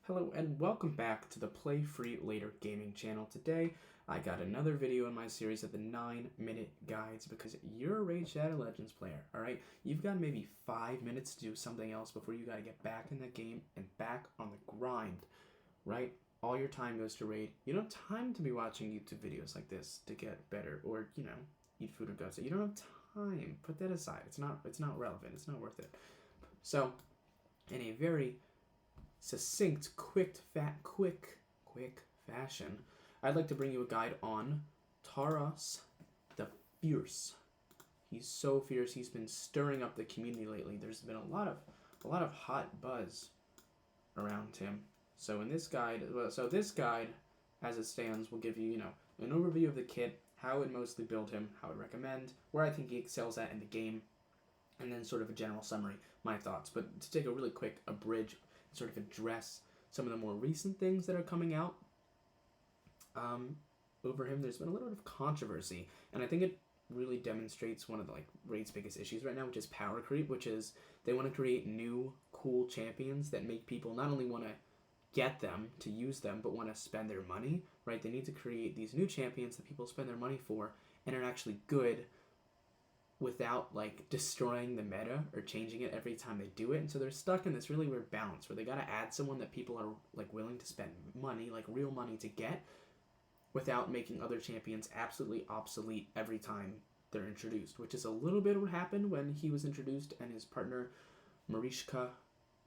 Hello and welcome back to the Play Free Later Gaming channel. Today I got another video in my series of the 9-minute guides because you're a Raid Shadow Legends player, alright? You've got maybe 5 minutes to do something else before you gotta get back in the game and back on the grind, right? All your time goes to Raid. You don't have time to be watching YouTube videos like this to get better or, eat food or go outside. You don't have time. Put that aside. It's not relevant. It's not worth it. So, in a very succinct, quick fashion, I'd like to bring you a guide on Taras the Fierce. He's so fierce. He's been stirring up the community lately. There's been a lot of hot buzz around him. So in this guide, as it stands, will give you, an overview of the kit, how I would mostly build him, how I would recommend, where I think he excels at in the game, and then sort of a general summary, my thoughts. But to take a really quick abridge, sort of address some of the more recent things that are coming out over him, there's been a little bit of controversy, and I think it really demonstrates one of the Raid's biggest issues right now, which is power creep, which is they want to create new cool champions that make people not only want to get them to use them, but want to spend their money, right? They need to create these new champions that people spend their money for and are actually good without destroying the meta or changing it every time they do it. And so they're stuck in this really weird balance where they got to add someone that people are willing to spend money, real money to get, without making other champions absolutely obsolete every time they're introduced, which is a little bit what happened when he was introduced and his partner Marishka,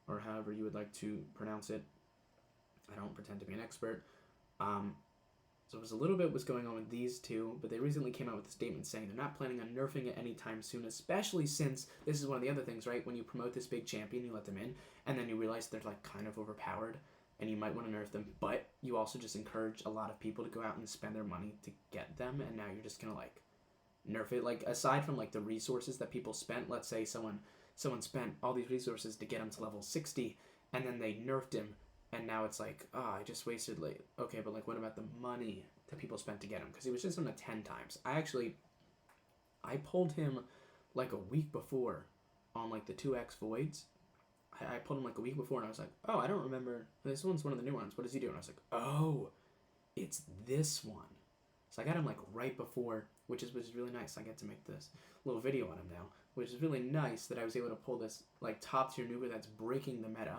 or however you would like to pronounce it. I don't pretend to be an expert. So it was a little bit what's going on with these two, but they recently came out with a statement saying they're not planning on nerfing it anytime soon, especially since this is one of the other things, right? When you promote this big champion, you let them in, and then you realize they're kind of overpowered, and you might want to nerf them, but you also just encourage a lot of people to go out and spend their money to get them, and now you're just gonna nerf it. Aside from the resources that people spent, let's say someone spent all these resources to get him to level 60, and then they nerfed him, and now it's I just wasted, okay, but what about the money that people spent to get him? Because he was just on a 10 times. I pulled him a week before on the 2x voids. I pulled him a week before, and I was like, oh, I don't remember. This one's one of the new ones. What does he do? And I was like, oh, it's this one. So I got him right before, which is really nice. I get to make this little video on him now, which is really nice that I was able to pull this top tier nuker that's breaking the meta.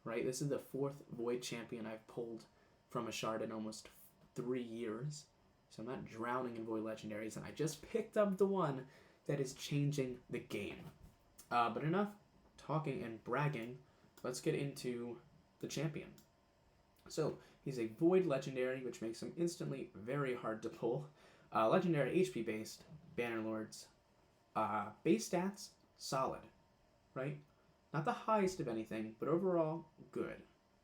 Right, this is the 4th Void champion I've pulled from a shard in almost 3 years. So I'm not drowning in Void legendaries, and I just picked up the one that is changing the game. But enough talking and bragging. Let's get into the champion. So he's a Void legendary, which makes him instantly very hard to pull. Legendary HP based, Banner Lords. Base stats, solid, right? Not the highest of anything, but overall, good,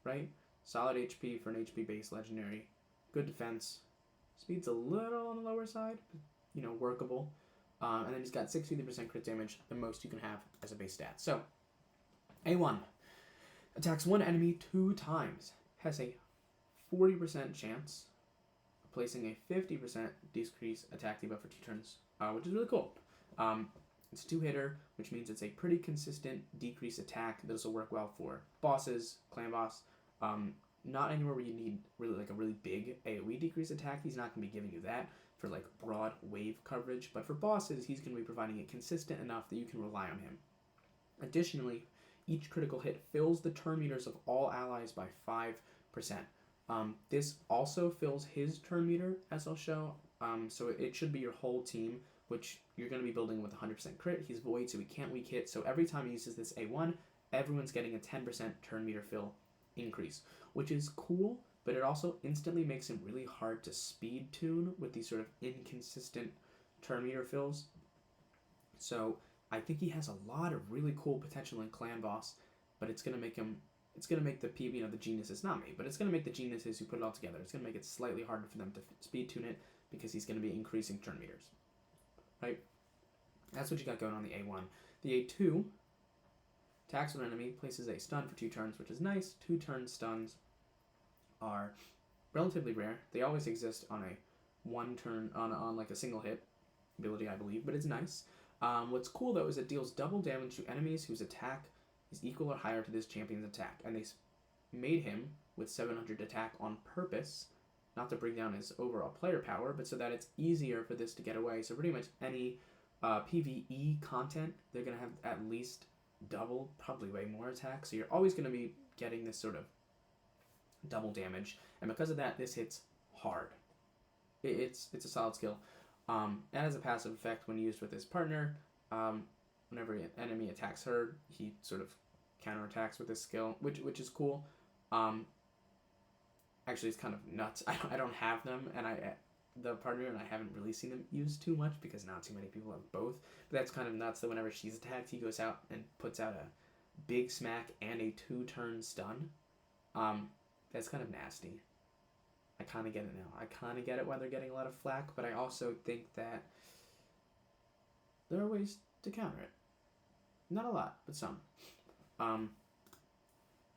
right? Solid HP for an HP-based legendary. Good defense. Speed's a little on the lower side, but, workable. And then he's got 63% crit damage, the most you can have as a base stat. So, A1. Attacks one enemy 2 times. Has a 40% chance of placing a 50% decrease attack debuff for 2 turns, which is really cool. It's 2-hitter, which means it's a pretty consistent decrease attack. This will work well for bosses, clan boss. Not anywhere where you need really a really big AoE decrease attack. He's not going to be giving you that for broad wave coverage. But for bosses, he's going to be providing it consistent enough that you can rely on him. Additionally, each critical hit fills the turn meters of all allies by 5%. This also fills his turn meter, as I'll show. So it should be your whole team, which you're going to be building with 100% crit. He's void, so he can't weak hit. So every time he uses this A1, everyone's getting a 10% turn meter fill increase, which is cool, but it also instantly makes him really hard to speed tune with these sort of inconsistent turn meter fills. So I think he has a lot of really cool potential in clan boss, but it's going to make the the geniuses, not me, but it's going to make the geniuses who put it all together, it's going to make it slightly harder for them to speed tune it because he's going to be increasing turn meters. Right? That's what you got going on the A1. The A2 attacks an enemy, places a stun for 2 turns, which is nice. 2-turn stuns are relatively rare. They always exist on a 1-turn, on a single hit ability, I believe, but it's nice. What's cool though is it deals double damage to enemies whose attack is equal or higher to this champion's attack, and they made him with 700 attack on purpose, not to bring down his overall player power, but so that it's easier for this to get away. So pretty much any PvE content, they're going to have at least double, probably way more attack. So you're always going to be getting this sort of double damage. And because of that, this hits hard. It's a solid skill. And as a passive effect, when used with his partner, whenever an enemy attacks her, he sort of counterattacks with his skill, which is cool. Actually, it's kind of nuts. I don't have them, and the partner and I haven't really seen them used too much because not too many people have both. But that's kind of nuts that whenever she's attacked, he goes out and puts out a big smack and a 2-turn stun. That's kind of nasty. I kind of get it now. I kind of get it why they're getting a lot of flack, but I also think that there are ways to counter it. Not a lot, but some.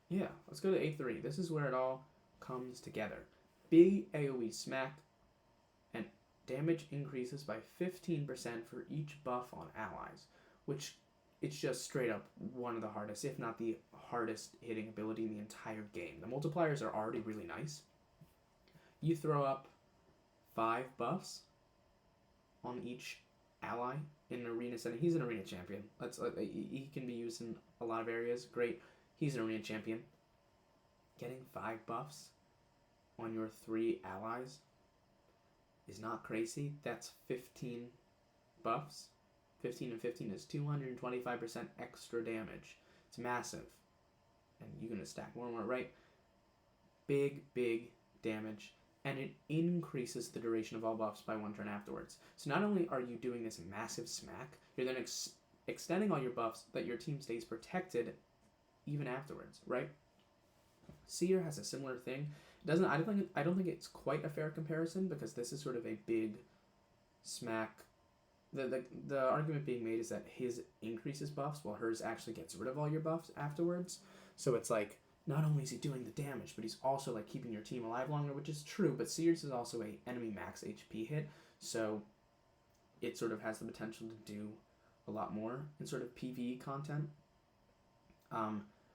Yeah, let's go to A3. This is where it all comes together. Big AoE smack, and damage increases by 15% for each buff on allies, which it's just straight up one of the hardest, if not the hardest hitting ability in the entire game. The multipliers are already really nice. You throw up 5 buffs on each ally in an arena setting. He's an arena champion. He can be used in a lot of areas. Great. He's an arena champion. Getting 5 buffs on your 3 allies is not crazy. That's 15 buffs. 15 and 15 is 225% extra damage. It's massive. And you're going to stack more and more, right? Big damage. And it increases the duration of all buffs by 1 turn afterwards. So not only are you doing this massive smack, you're then extending all your buffs that your team stays protected even afterwards, right? Seer has a similar thing. I don't think it's quite a fair comparison because this is sort of a big smack. The argument being made is that his increases buffs while hers actually gets rid of all your buffs afterwards. So it's like, not only is he doing the damage, but he's also like keeping your team alive longer, which is true, but Sears is also a enemy max HP hit, so it sort of has the potential to do a lot more in sort of PvE content.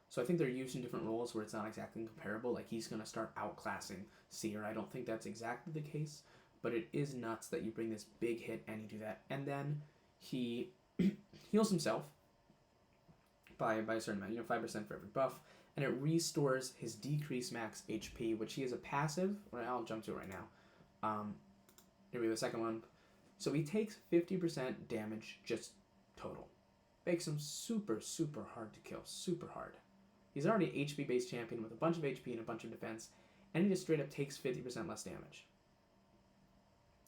So I think they're used in different roles where it's not exactly comparable. Like, he's going to start outclassing Seer. I don't think that's exactly the case, but it is nuts that you bring this big hit and you do that. And then he heals himself by a certain amount, 5% for every buff, and it restores his decreased max HP, which he is a passive. Well, I'll jump to it right now. Here we go, the second one. So he takes 50% damage just total. Makes him super hard to kill, super hard. He's already an HP-based champion with a bunch of HP and a bunch of defense, and he just straight up takes 50% less damage.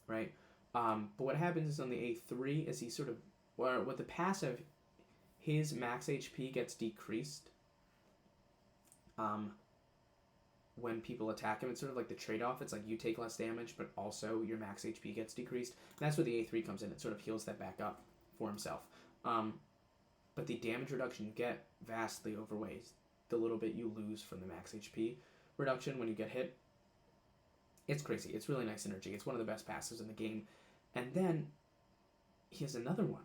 Right? But what happens is on the A3 is he sort of, well, with the passive, his max HP gets decreased when people attack him. It's sort of like the trade-off. It's like you take less damage, but also your max HP gets decreased. And that's where the A3 comes in. It sort of heals that back up for himself. But the damage reduction you get vastly outweighs the little bit you lose from the max HP reduction when you get hit. It's crazy. It's really nice synergy. It's one of the best passives in the game. And then he has another one,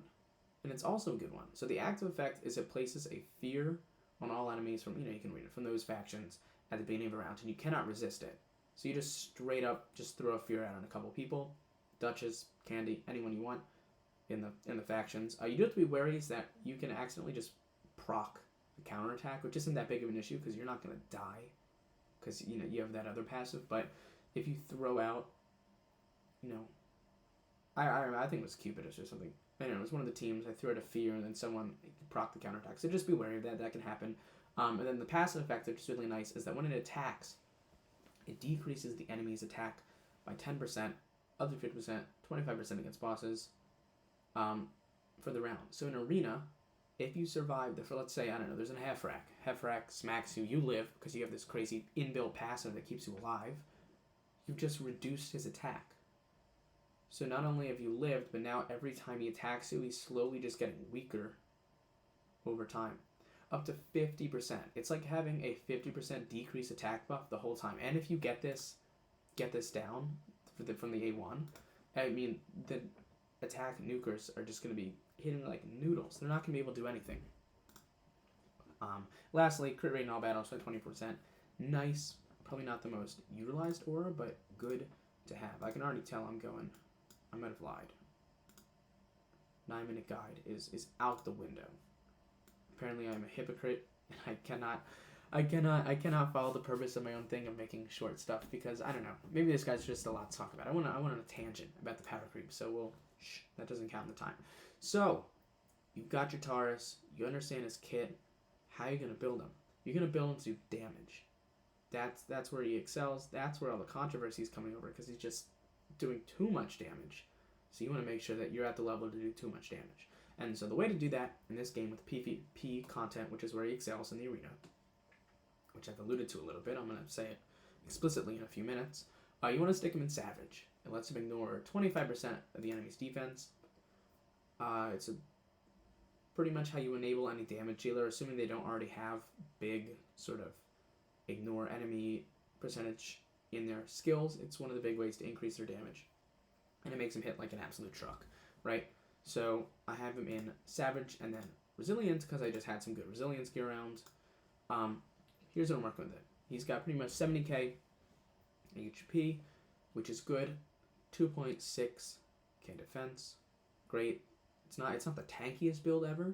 and it's also a good one. So the active effect is it places a fear on all enemies from, you can read it, from those factions at the beginning of a round, and you cannot resist it. So you just straight up just throw a fear out on a couple people, Duchess, Candy, anyone you want in the factions. You do have to be wary is that you can accidentally just proc the counterattack, which isn't that big of an issue because you're not going to die because you have that other passive. But if you throw out, I think it was Cupidus or something. I don't know, it was one of the teams. I threw out a fear and then someone proc the counterattack. So just be wary of that. That can happen. And then the passive effect, which is really nice, is that when it attacks, it decreases the enemy's attack by 10%, up to 50%, 25% against bosses for the round. So in Arena, if you survive let's say, I don't know, there's a Hefrak smacks you live because you have this crazy inbuilt passive that keeps you alive, you've just reduced his attack. So not only have you lived, but now every time he attacks you, he's slowly just getting weaker over time. Up to 50%. It's like having a 50% decrease attack buff the whole time. And if you get this down from the A1, I mean, the attack nukers are just going to be hitting like noodles. They're not going to be able to do anything. Lastly, crit rate in all battles by 20%. Nice. Probably not the most utilized aura, but good to have. I can already tell I might have lied. 9-minute guide is out the window. Apparently I'm a hypocrite, and I cannot follow the purpose of my own thing of making short stuff because I don't know. Maybe this guy's just a lot to talk about. I went on a tangent about the power creep, so that doesn't count in the time. So you've got your Taurus, you understand his kit. How are you gonna build him? You're gonna build him to do damage. That's where he excels. That's where all the controversy is coming over because he's just doing too much damage. So you want to make sure that you're at the level to do too much damage. And so the way to do that in this game with PvP content, which is where he excels in the arena, which I've alluded to a little bit, I'm going to say it explicitly in a few minutes, you want to stick him in Savage. It lets him ignore 25% of the enemy's defense. It's pretty much how you enable any damage dealer, assuming they don't already have big sort of ignore enemy percentage in their skills. It's one of the big ways to increase their damage. And it makes him hit like an absolute truck, right? So I have him in Savage and then Resilience because I just had some good Resilience gear around. Here's what I'm working with it. He's got pretty much 70k HP, which is good. 2.6k defense, great. It's not the tankiest build ever,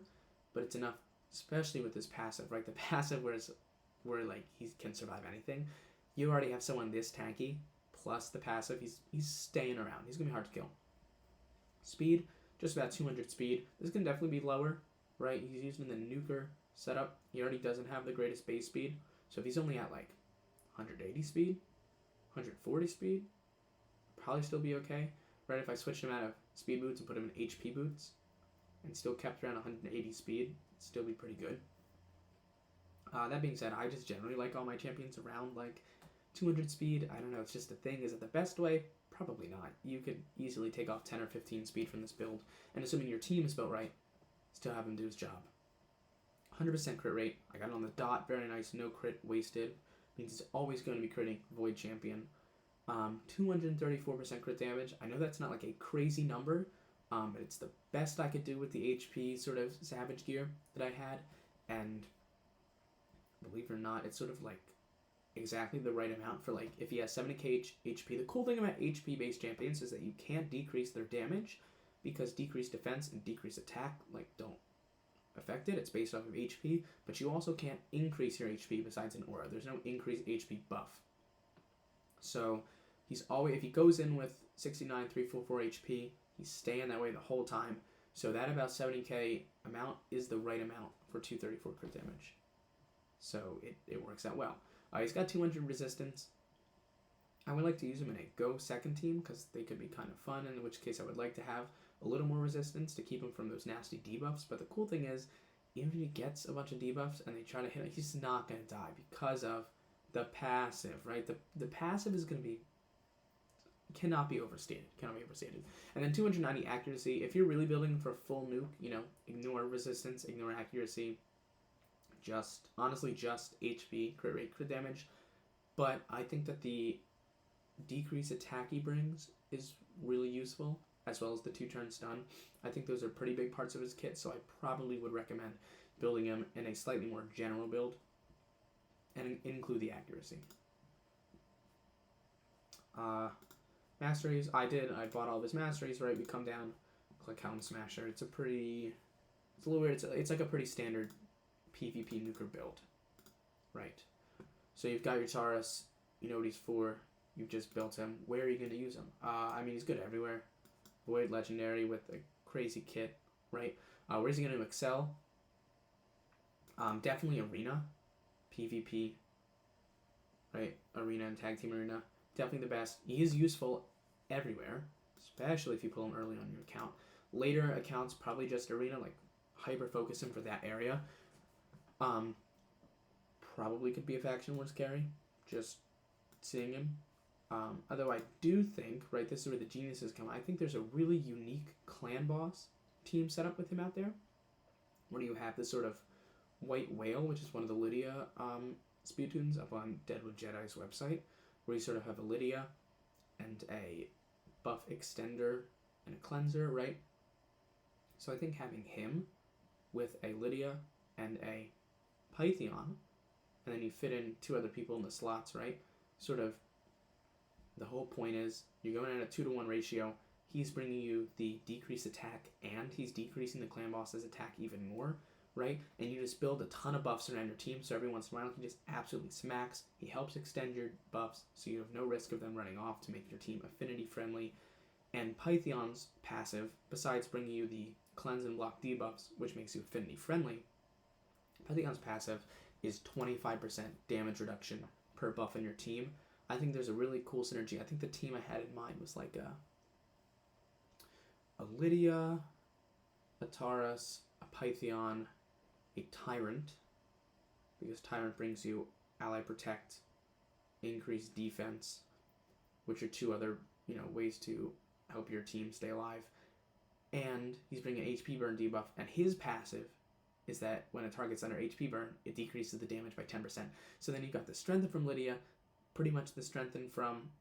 but it's enough, especially with his passive, right? The passive where like he can survive anything. You already have someone this tanky. Plus the passive, he's staying around. He's going to be hard to kill. Speed, just about 200 speed. This can definitely be lower, right? He's using the nuker setup. He already doesn't have the greatest base speed. So if he's only at like 180 speed, 140 speed, probably still be okay. Right, if I switched him out of speed boots and put him in HP boots and still kept around 180 speed, it'd still be pretty good. That being said, I just generally like all my champions around like 200 speed. I don't know, it's just a thing. Is it the best way? Probably not. You could easily take off 10 or 15 speed from this build, and assuming your team is built right, still have him do his job. 100% crit rate. I got it on the dot. Very nice. No crit wasted. Means he's always going to be critting Void Champion. 234% crit damage. I know that's not like a crazy number, but it's the best I could do with the HP sort of Savage gear that I had, and believe it or not, it's sort of like exactly the right amount for like if he has 70k HP. The cool thing about HP based champions is that you can't decrease their damage because decreased defense and decreased attack like don't affect it. It's based off of HP, but you also can't increase your HP besides an aura. There's no increased HP buff. So he's always, if he goes in with 69,344 HP, he's staying that way the whole time. So that about 70k amount is the right amount for 234 crit damage. So it works out well. He's got 200 resistance. I would like to use him in a go second team because they could be kind of fun, in which case I would like to have a little more resistance to keep him from those nasty debuffs. But the cool thing is, even if he gets a bunch of debuffs and they try to hit him, he's not going to die because of the passive, right? The passive is going to be, cannot be overstated. And then 290 accuracy. If you're really building for full nuke, ignore resistance, ignore accuracy. Honestly, just HP, crit rate, crit damage. But I think that the decreased attack he brings is really useful, as well as the 2-turn stun. I think those are pretty big parts of his kit, so I probably would recommend building him in a slightly more general build and include the accuracy. Masteries, I bought all of his masteries, right? We come down, click Helm Smasher. It's a little weird. It's like a pretty standard PvP nuker build, right? So you've got your Taurus, you know what he's for, you've just built him. Where are you going to use him? I mean, he's good everywhere. Void Legendary with a crazy kit, right? Where's he going to excel? Definitely Arena, PvP, right? Arena and Tag Team Arena, definitely the best. He is useful everywhere, especially if you pull him early on your account. Later accounts, probably just Arena, like hyper-focus him for that area. Probably could be a faction war carry, just seeing him. Although I do think, right, this is where the geniuses come. I think there's a really unique clan boss team set up with him out there, where you have this sort of white whale, which is one of the Lydia speed tunes up on Deadwood Jedi's website, where you sort of have a Lydia and a buff extender and a cleanser, right? So I think having him with a Lydia and a Pythion, and then you fit in 2 other people in the slots, right? Sort of the whole point is you're going at a 2-to-1 ratio. He's bringing you the decreased attack, and he's decreasing the clan boss's attack even more, right? And you just build a ton of buffs around your team, so every once in a while he just absolutely smacks. He helps extend your buffs, so you have no risk of them running off to make your team affinity friendly. And Pythion's passive, besides bringing you the cleanse and block debuffs, which makes you affinity friendly, Pythion's passive is 25% damage reduction per buff in your team. I think there's a really cool synergy. I think the team I had in mind was like a Lydia, a Taurus, a Pythion, a Tyrant, because Tyrant brings you ally protect, increased defense, which are 2 other ways to help your team stay alive. And he's bringing an HP burn debuff, and his passive is that when a target's under HP burn, it decreases the damage by 10%. So then you've got the strengthen from Lydia, pretty much the strengthen from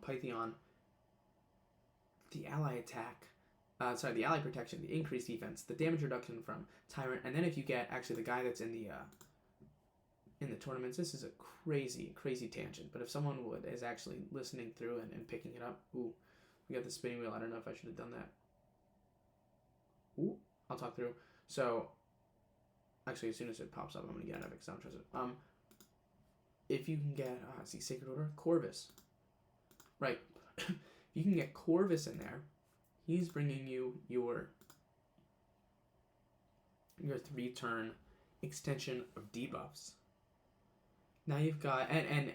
Pythion, the ally attack, the ally protection, the increased defense, the damage reduction from Tyrant, and then if you get actually the guy that's in the tournaments, this is a crazy tangent, but if someone is actually listening through and picking it up, ooh, we got the spinning wheel. I don't know if I should have done that. Ooh, I'll talk through. So, actually, as soon as it pops up, I'm gonna get out of it because I don't trust it. If you can get, see, Sacred Order, Corvus, right? You can get Corvus in there. He's bringing you your 3-turn extension of debuffs. Now you've got, and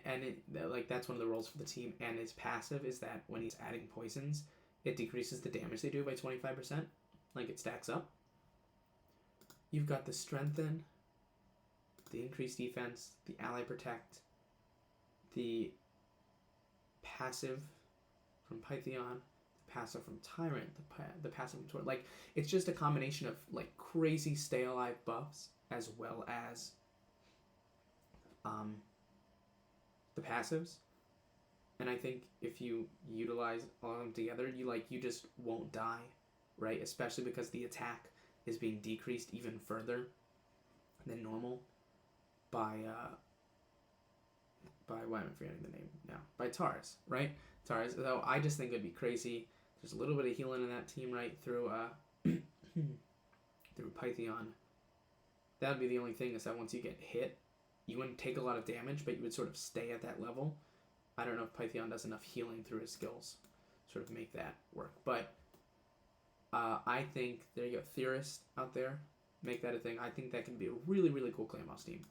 like that's one of the roles for the team, and his passive is that when he's adding poisons, it decreases the damage they do by 25%. Like, it stacks up. You've got the strengthen, the increased defense, the ally protect, the passive from Pythion, the passive from Tyrant, the passive from Tor. Like, it's just a combination of like crazy stay alive buffs as well as the passives. And I think if you utilize all of them together, you just won't die, right? Especially because the attack is being decreased even further than normal by why am I forgetting the name now? By Taurus, right? Taurus. Though I just think it'd be crazy. There's a little bit of healing in that team, right? Through through Pythion. That would be the only thing, is that once you get hit, you wouldn't take a lot of damage, but you would sort of stay at that level. I don't know if Pythion does enough healing through his skills, sort of make that work. But I think, there you go, Theorist out there, make that a thing. I think that can be a really cool clan boss team.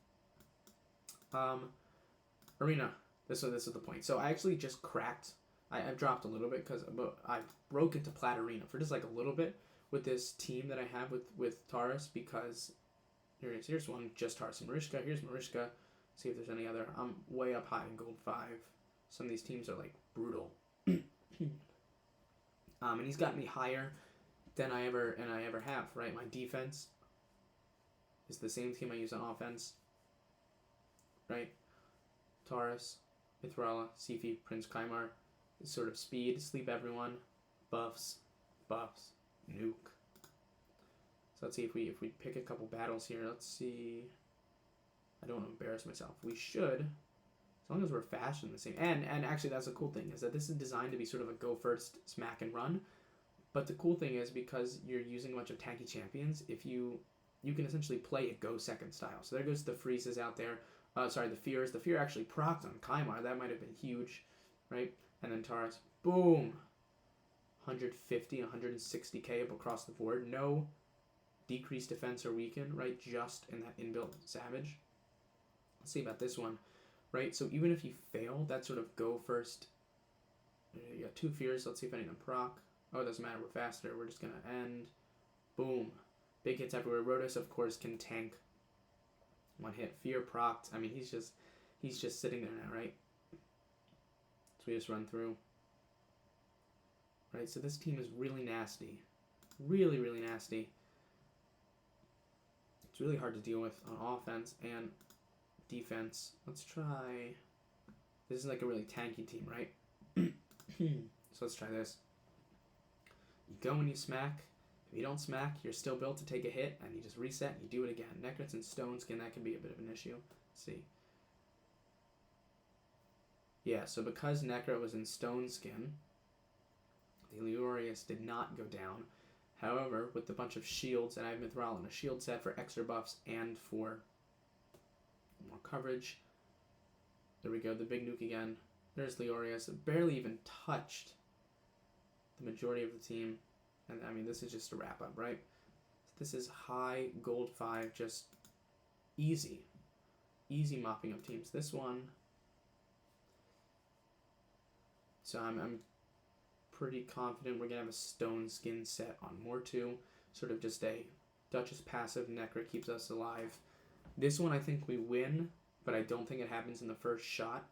Arena. This is the point. So I actually just cracked. I've dropped a little bit because I broke into Plat Arena for just like a little bit with this team that I have with Taurus, because here's one, just Taurus and Marishka. Here's Marishka. See if there's any other. I'm way up high in gold 5. Some of these teams are like brutal. And he's got me higher than I ever have, right? My defense is the same team I use on offense, right? Taurus, Mithrala, Sifi, Prince Kaimar, is sort of speed, sleep everyone, buffs, nuke. So let's see if we pick a couple battles here. Let's see. I don't want to embarrass myself. We should, as long as we're fast and the same. And actually, that's the cool thing, is that this is designed to be sort of a go first, smack and run. But the cool thing is, because you're using a bunch of tanky champions, if you can essentially play a go second style. So there goes the freezes out there. The fears. The fear actually procced on Kaimar. That might have been huge, right? And then Taurus, boom, 150, 160k up across the board. No decreased defense or weaken, right? Just in that inbuilt savage. Let's see about this one, right? So even if you fail, that sort of go first. You got 2 fears. Let's see if any of them proc. Oh, it doesn't matter. We're faster. We're just gonna end. Boom. Big hits everywhere. Rotos, of course, can tank 1 hit. Fear procced. I mean, he's just sitting there now, right? So we just run through. Right, so this team is really nasty. Really nasty. It's really hard to deal with on offense and defense. Let's try... This is like a really tanky team, right? So let's try this. You go and you smack. If you don't smack, you're still built to take a hit, and you just reset and you do it again. Necrets and Stone Skin, that can be a bit of an issue. Let's see. Yeah, so because Necro was in Stone Skin, the Leorius did not go down. However, with the bunch of shields, and I have Mithril and a shield set for extra buffs and for more coverage. There we go, the big nuke again. There's Leorius. It barely even touched the majority of the team. And I mean, this is just a wrap up, right? This is high gold 5, just easy. Easy mopping up teams. This one, so I'm pretty confident we're going to have a Stone Skin set on Mortu. Sort of just a Duchess passive. Necra keeps us alive. This one I think we win, but I don't think it happens in the first shot.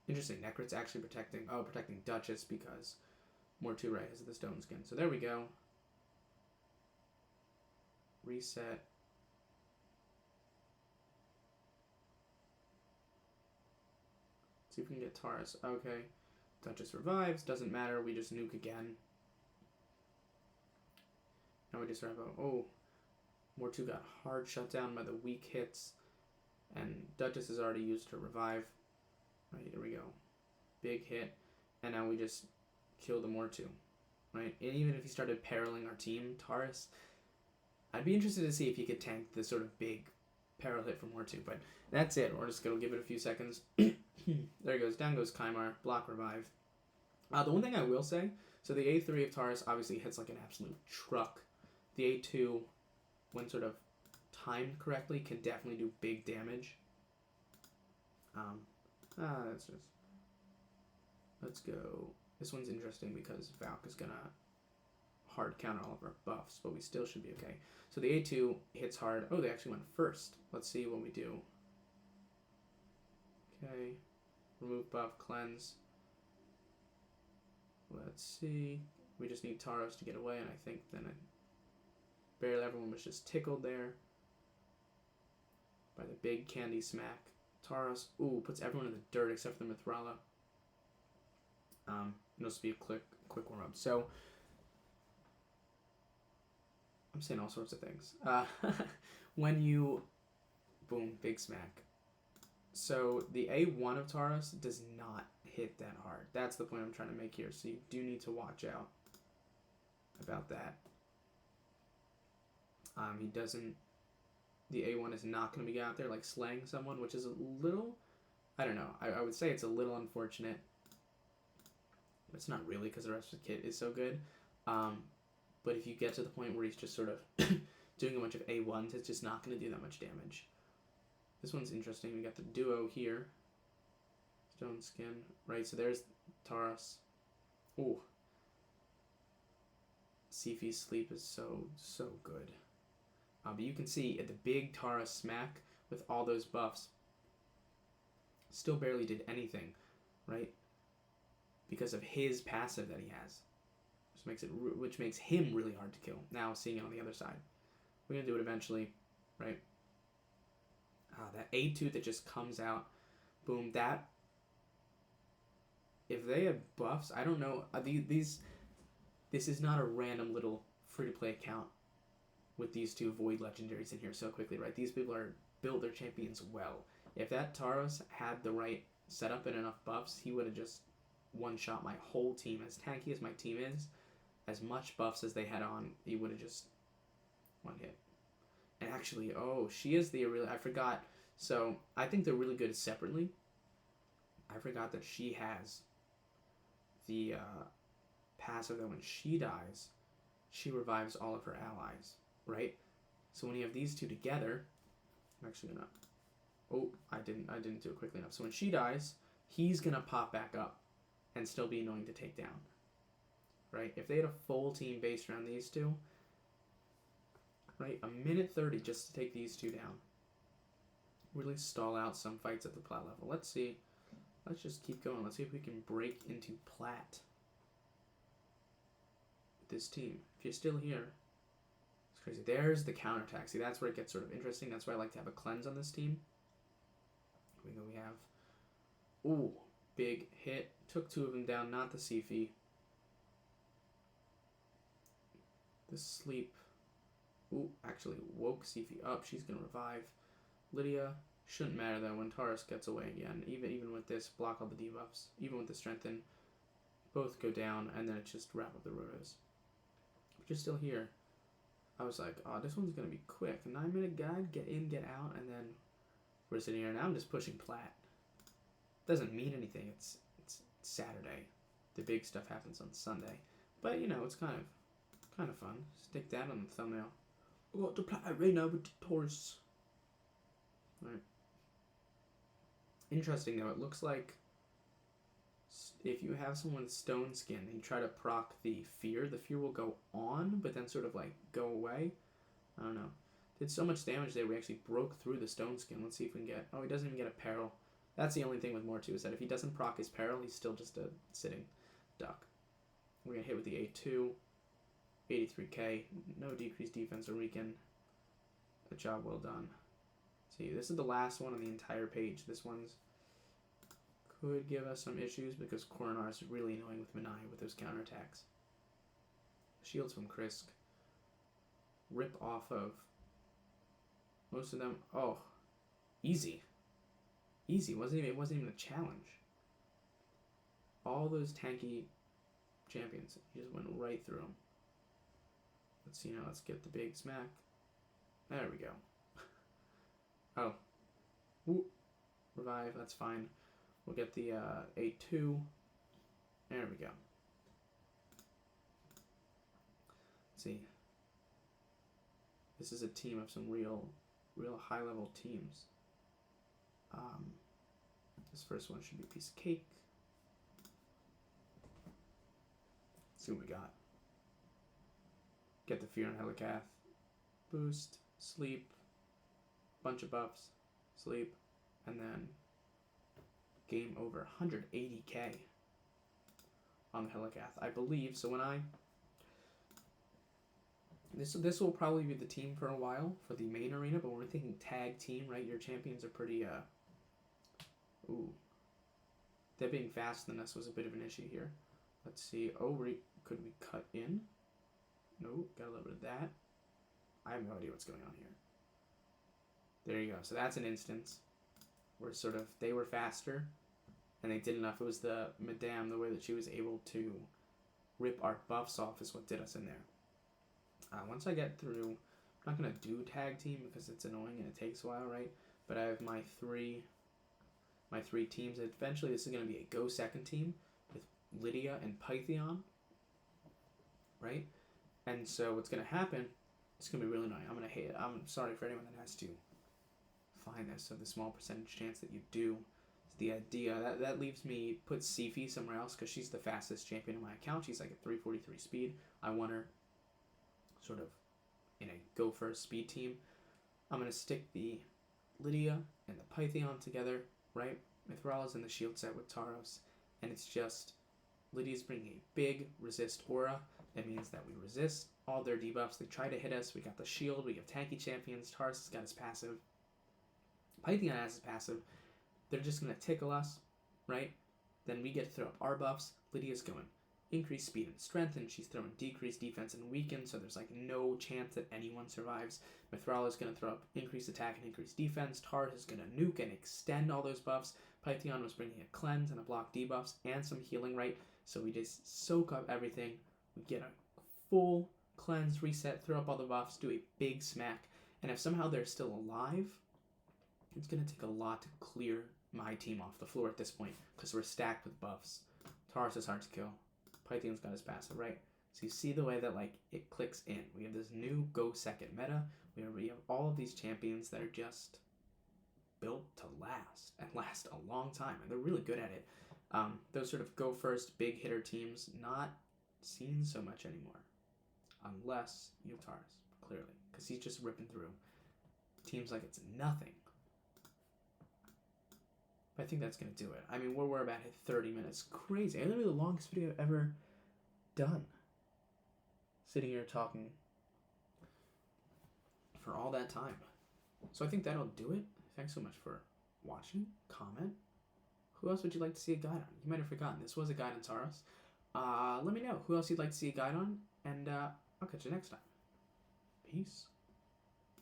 Interesting. Necrit's actually protecting Duchess because Mortu has the Stone Skin. So there we go. Reset. See if we can get Taurus. Okay. Duchess revives. Doesn't matter. We just nuke again. Now we just have Mortu got hard shut down by the weak hits. And Duchess has already used her revive. Right, here we go. Big hit. And now we just kill the Mortu. Right? And even if he started periling our team, Taurus, I'd be interested to see if he could tank the sort of big peril hit from Mortu. But that's it. We're just going to give it a few seconds. There he goes. Down goes Kymar. Block revive. The one thing I will say, so the A3 of Taurus obviously hits like an absolute truck. The A2, when sort of timed correctly, can definitely do big damage. That's just... Let's go. This one's interesting because Valk is going to hard counter all of our buffs, but we still should be okay. So the A2 hits hard. Oh, they actually went first. Let's see what we do. Okay. Remove buff, cleanse. Let's see. We just need Taros to get away, and I think then barely everyone was just tickled there by the big candy smack. Taros, puts everyone in the dirt except for the Mithrala. It'll just be a quick warm up. So I'm saying all sorts of things. When you boom, big smack. So the A1 of Taros does not hit that hard. That's the point I'm trying to make here. So you do need to watch out about that. He doesn't. The A1 is not going to be out there like slaying someone, which is a little. I don't know. I would say it's a little unfortunate. It's not really because the rest of the kit is so good. But if you get to the point where he's just sort of doing a bunch of A1s, it's just not going to do that much damage. This one's interesting. We got the duo here. Stone Skin. Right, so there's Taros. Ooh. Sifi's sleep is so good. But you can see at the big Taros smack with all those buffs, still barely did anything, right? Because of his passive that he has. Which makes him really hard to kill. Now seeing it on the other side. We're going to do it eventually, right? That A2 that just comes out, boom, that, if they have buffs, I don't know, this is not a random little free-to-play account with these two Void Legendaries in here so quickly, right? These people are build their champions well. If that Taros had the right setup and enough buffs, he would have just one-shot my whole team. As tanky as my team is, as much buffs as they had on, he would have just one hit. And actually, she is the Aurelia. I forgot. So, I think they're really good separately. I forgot that she has the passive that when she dies, she revives all of her allies, right? So when you have these two together, I'm actually gonna... I didn't do it quickly enough. So when she dies, he's gonna pop back up and still be annoying to take down, right? If they had a full team based around these two, right, a minute 30 just to take these two down. Really stall out some fights at the plat level. Let's see. Let's just keep going. Let's see if we can break into plat with this team. If you're still here, it's crazy. There's the counterattack. See, that's where it gets sort of interesting. That's why I like to have a cleanse on this team. Here we go. We have, big hit. Took two of them down, not the Sifi. This sleep. Ooh, actually woke Sifi up. She's gonna revive. Lydia shouldn't matter though when Taurus gets away again. Even with this, block all the debuffs. Even with the strengthen, both go down, and then it's just wrap up the rotos. But you're still here. I was like, oh, this one's gonna be quick. 9-minute guide, get in, get out, and then we're sitting here. Now I'm just pushing plat. Doesn't mean anything. It's Saturday. The big stuff happens on Sunday. But you know, it's kind of fun. Stick that on the thumbnail. I got to plat right now with Taurus. Right. Interesting though, it looks like if you have someone with stone skin and you try to proc the fear will go on, but then sort of like go away. I don't know. Did so much damage there we actually broke through the stone skin. Let's see if we can get... Oh, he doesn't even get a peril. That's the only thing with Mortu is that if he doesn't proc his peril, he's still just a sitting duck. We're going to hit with the A2. 83k. No decreased defense or weaken. A job well done. See, this is the last one on the entire page. This one's could give us some issues because Coronar is really annoying with Manai with those counterattacks. Shields from Krisk. Rip off of most of them. Oh, easy. Easy. It wasn't even a challenge. All those tanky champions. He just went right through them. Let's see now. Let's get the big smack. There we go. Oh. Ooh. Revive. That's fine. We'll get the A2. There we go. Let's see. This is a team of some real high-level teams. This first one should be a piece of cake. Let's see what we got. Get the Fear on Helicath. Boost. Sleep. Bunch of buffs. Sleep. And then game over. 180k on the Helicath, I believe. So when this will probably be the team for a while for the main arena, but when we're thinking tag team, right, your champions are pretty ooh, they're being faster than us was a bit of an issue here. Let's see. Oh, could we cut in? No, got a little bit of that. I have no idea what's going on here. There you go. So that's an instance where sort of they were faster and they did enough. It was the Madame, the way that she was able to rip our buffs off is what did us in there. Once I get through, I'm not going to do tag team because it's annoying and it takes a while, right? But I have my three teams. Eventually this is going to be a go second team with Lydia and Pythion, right? And so what's going to happen, it's going to be really annoying. I'm going to hate it. I'm sorry for anyone that has to find this. So the small percentage chance that you do is the idea. That leaves me, put Sifi somewhere else because she's the fastest champion in my account. She's like at 343 speed. I want her sort of in a go first speed team. I'm going to stick the Lydia and the Pythion together, right? Mithrala's in the shield set with Taros, and it's just Lydia's bringing a big resist aura. That means that we resist all their debuffs. They try to hit us. We got the shield. We have tanky champions. Taros has got his passive. Pythion has his passive. They're just going to tickle us, right? Then we get to throw up our buffs. Lydia's going increased speed and strength, and she's throwing decreased defense and weaken, so there's like no chance that anyone survives. Mithrala is going to throw up increased attack and increased defense. Tart is going to nuke and extend all those buffs. Pythion was bringing a cleanse and a block debuffs and some healing, right? So we just soak up everything. We get a full cleanse, reset, throw up all the buffs, do a big smack, and if somehow they're still alive, it's going to take a lot to clear my team off the floor at this point because we're stacked with buffs. Taurus is hard to kill. Pythion's got his passive, right? So you see the way that like it clicks in. We have this new go second meta. We have all of these champions that are just built to last and last a long time, and they're really good at it. Those sort of go first big hitter teams not seen so much anymore, unless you have Taurus, clearly, because he's just ripping through teams like it's nothing. I think that's going to do it. I mean, we're about at 30 minutes. Crazy. I think it'll be the longest video I've ever done. Sitting here talking for all that time. So I think that'll do it. Thanks so much for watching. Comment. Who else would you like to see a guide on? You might have forgotten. This was a guide on Taurus. Let me know who else you'd like to see a guide on. And I'll catch you next time. Peace.